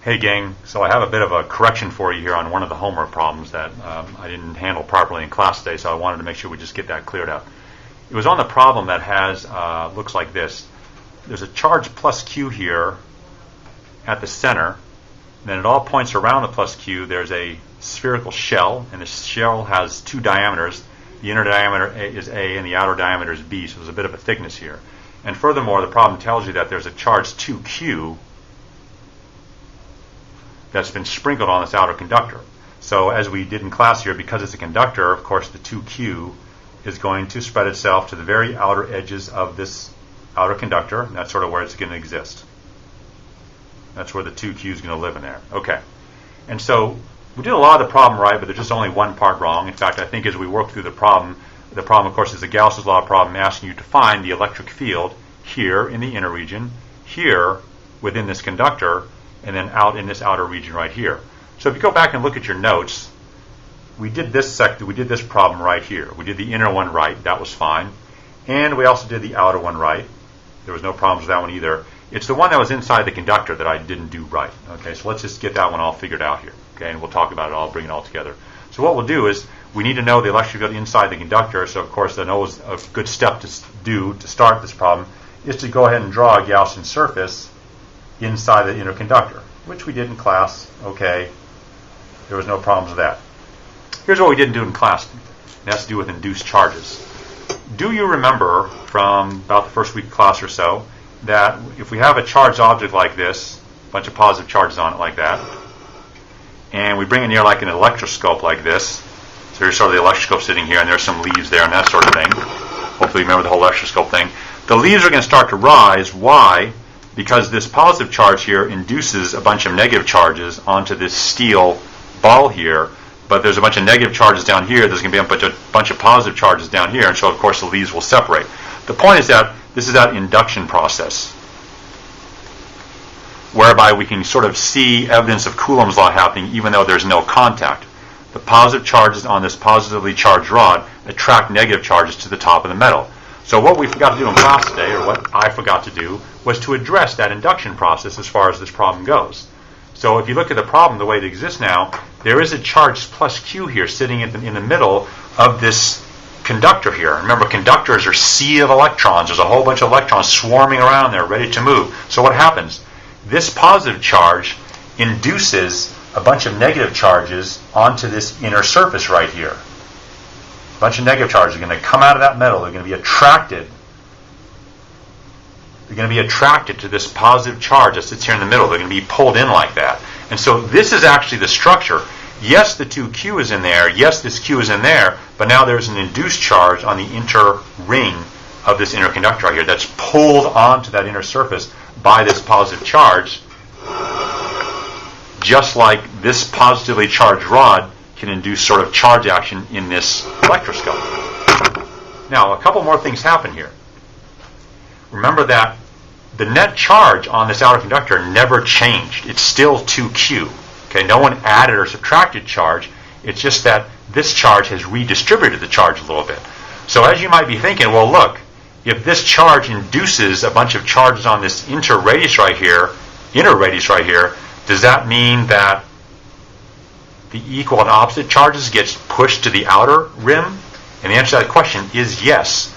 Hey gang, so I have a bit of a correction for you here on one of the homework problems that I didn't handle properly in class today, so I wanted to make sure we just get that cleared up. It was on the problem that has, looks like this. There's a charge plus Q here at the center, and then at all points around the plus Q there's a spherical shell, and the shell has two diameters. The inner diameter is A and the outer diameter is B, so there's a bit of a thickness here. And furthermore, the problem tells you that there's a charge 2Q that's been sprinkled on this outer conductor. So as we did in class here, because it's a conductor, of course the 2Q is going to spread itself to the very outer edges of this outer conductor, and that's sort of where it's going to exist. That's where the 2Q is going to live in there. Okay. And so we did a lot of the problem right, but there's just only one part wrong. In fact, I think as we work through the problem, of course, is the Gauss's law problem asking you to find the electric field here in the inner region, here within this conductor, and then out in this outer region right here. So if you go back and look at your notes, we did this problem right here. We did the inner one right, that was fine. And we also did the outer one right. There was no problems with that one either. It's the one that was inside the conductor that I didn't do right. Okay, so let's just get that one all figured out here. Okay, and we'll talk about it all, bring it all together. So what we'll do is, we need to know the electric field inside the conductor, so of course I know a good step to do to start this problem is to go ahead and draw a Gaussian surface inside the inner conductor, which we did in class. Okay, there was no problems with that. Here's what we didn't do in class. It has to do with induced charges. Do you remember from about the first week of class or so that if we have a charged object like this, a bunch of positive charges on it like that, and we bring it near like an electroscope like this, so here's sort of the electroscope sitting here, and there's some leaves there and that sort of thing. Hopefully you remember the whole electroscope thing. The leaves are going to start to rise. Why? Because this positive charge here induces a bunch of negative charges onto this steel ball here, but there's a bunch of negative charges down here. There's going to be a bunch of positive charges down here, and so of course the leaves will separate. The point is that this is that induction process, whereby we can sort of see evidence of Coulomb's law happening even though there's no contact. The positive charges on this positively charged rod attract negative charges to the top of the metal. So what we forgot to do in class today, or what I forgot to do, was to address that induction process as far as this problem goes. So if you look at the problem the way it exists now, there is a charge plus Q here sitting in the middle of this conductor here. Remember, conductors are sea of electrons. There's a whole bunch of electrons swarming around there ready to move. So what happens? This positive charge induces a bunch of negative charges onto this inner surface right here. A bunch of negative charges are going to come out of that metal. They're going to be attracted. They're going to be attracted to this positive charge that sits here in the middle. They're going to be pulled in like that. And so this is actually the structure. Yes, the 2Q is in there. Yes, this Q is in there. But now there's an induced charge on the inner ring of this inner conductor right here that's pulled onto that inner surface by this positive charge, just like this positively charged rod can induce sort of charge action in this electroscope. Now, a couple more things happen here. Remember that the net charge on this outer conductor never changed. It's still 2Q. Okay, no one added or subtracted charge. It's just that this charge has redistributed the charge a little bit. So as you might be thinking, well, look, if this charge induces a bunch of charges on this inner radius right here, does that mean that the equal and opposite charges gets pushed to the outer rim? And the answer to that question is yes.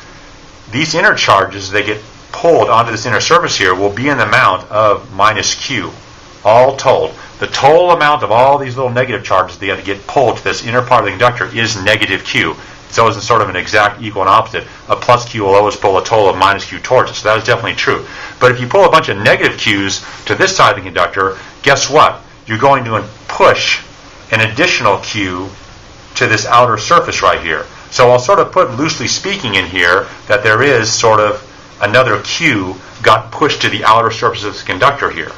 These inner charges, they get pulled onto this inner surface here, will be in the amount of minus Q, all told. The total amount of all these little negative charges that get pulled to this inner part of the conductor is negative Q. So it's sort of an exact equal and opposite. A plus Q will always pull a total of minus Q towards it. So that is definitely true. But if you pull a bunch of negative Qs to this side of the conductor, guess what? You're going to push an additional Q to this outer surface right here. So I'll sort of put, loosely speaking, in here that there is sort of another Q got pushed to the outer surface of this conductor here.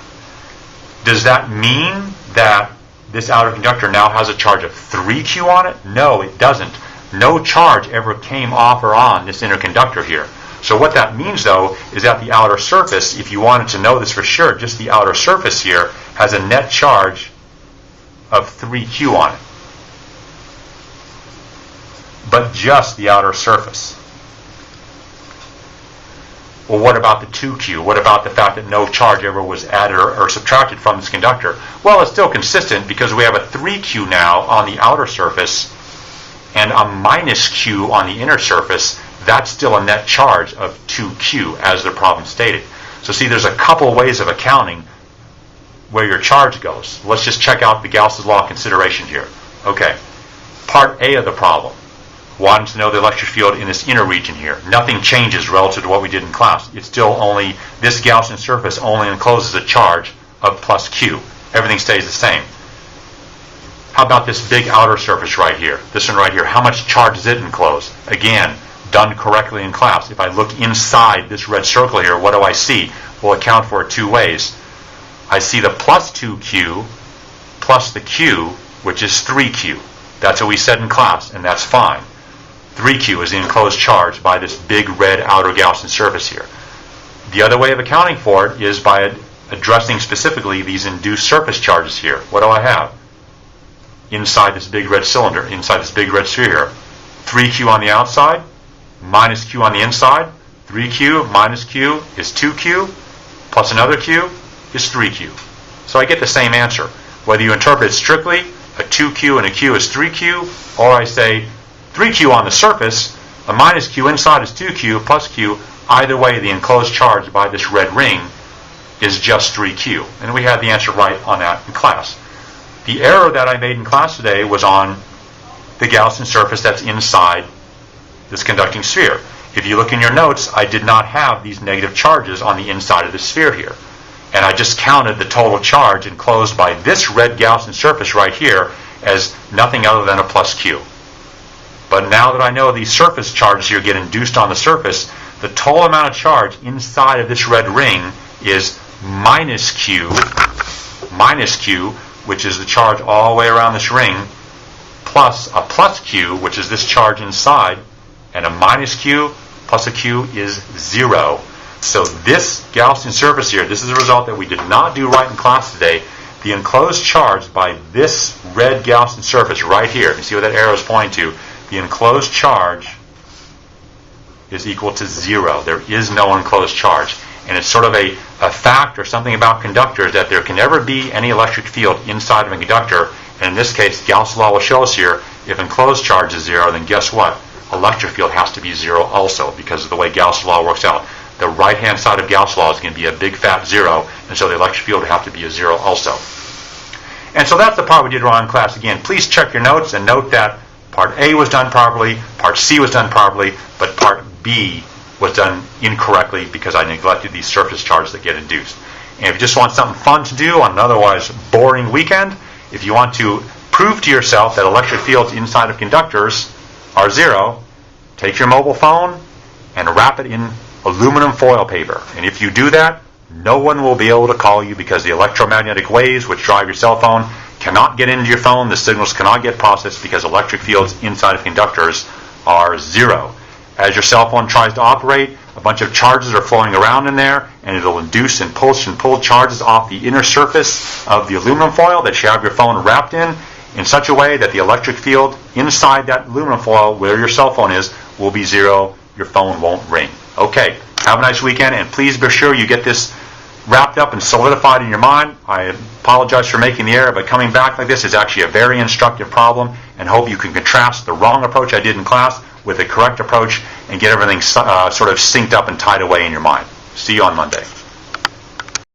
Does that mean that this outer conductor now has a charge of 3Q on it? No, it doesn't. No charge ever came off or on this inner conductor here. So what that means, though, is that the outer surface, if you wanted to know this for sure, just the outer surface here has a net charge of 3Q on it. But just the outer surface. Well, what about the 2Q? What about the fact that no charge ever was added or subtracted from this conductor? Well, it's still consistent because we have a 3Q now on the outer surface and a minus Q on the inner surface. That's still a net charge of 2Q, as the problem stated. So see, there's a couple ways of accounting where your charge goes. Let's just check out the Gauss's law consideration here. Okay, part A of the problem. Wanted to know the electric field in this inner region here. Nothing changes relative to what we did in class. It's still only, this Gaussian surface only encloses a charge of plus Q. Everything stays the same. How about this big outer surface right here? This one right here. How much charge does it enclose? Again, done correctly in class. If I look inside this red circle here, what do I see? We'll account for it two ways. I see the plus 2Q plus the Q, which is 3Q. That's what we said in class, and that's fine. 3Q is the enclosed charge by this big red outer Gaussian surface here. The other way of accounting for it is by addressing specifically these induced surface charges here. What do I have? Inside this big red cylinder, inside this big red sphere here. 3Q on the outside, minus Q on the inside. 3Q minus Q is 2Q, plus another Q is 3Q. So I get the same answer. Whether you interpret it strictly, a 2Q and a Q is 3Q, or I say 3Q on the surface, a minus Q inside is 2Q plus Q. Either way, the enclosed charge by this red ring is just 3Q. And we had the answer right on that in class. The error that I made in class today was on the Gaussian surface that's inside this conducting sphere. If you look in your notes, I did not have these negative charges on the inside of the sphere here. And I just counted the total charge enclosed by this red Gaussian surface right here as nothing other than a plus Q. But now that I know these surface charges here get induced on the surface, the total amount of charge inside of this red ring is minus Q, which is the charge all the way around this ring, plus a plus Q, which is this charge inside, and a minus Q plus a Q is 0. So this Gaussian surface here, this is a result that we did not do right in class today. The enclosed charge by this red Gaussian surface right here, you see what that arrow is pointing to, the enclosed charge is equal to 0. There is no enclosed charge. And it's sort of a fact or something about conductors that there can never be any electric field inside of a conductor. And in this case, Gauss's law will show us here, if enclosed charge is 0, then guess what? Electric field has to be 0 also, because of the way Gauss's law works out. The right-hand side of Gauss's law is going to be a big fat 0, and so the electric field would have to be a 0 also. And so that's the part we did wrong in class. Again, please check your notes and note that Part A was done properly, Part C was done properly, but Part B was done incorrectly because I neglected these surface charges that get induced. And if you just want something fun to do on an otherwise boring weekend, if you want to prove to yourself that electric fields inside of conductors are 0, take your mobile phone and wrap it in aluminum foil paper. And if you do that, no one will be able to call you because the electromagnetic waves which drive your cell phone cannot get into your phone. The signals cannot get processed because electric fields inside of conductors are 0. As your cell phone tries to operate, a bunch of charges are flowing around in there, and it'll induce and pull charges off the inner surface of the aluminum foil that you have your phone wrapped in such a way that the electric field inside that aluminum foil where your cell phone is will be 0. Your phone won't ring. Okay, have a nice weekend, and please be sure you get this wrapped up and solidified in your mind. I apologize for making the error, but coming back like this is actually a very instructive problem, and hope you can contrast the wrong approach I did in class with the correct approach and get everything sort of synced up and tied away in your mind. See you on Monday.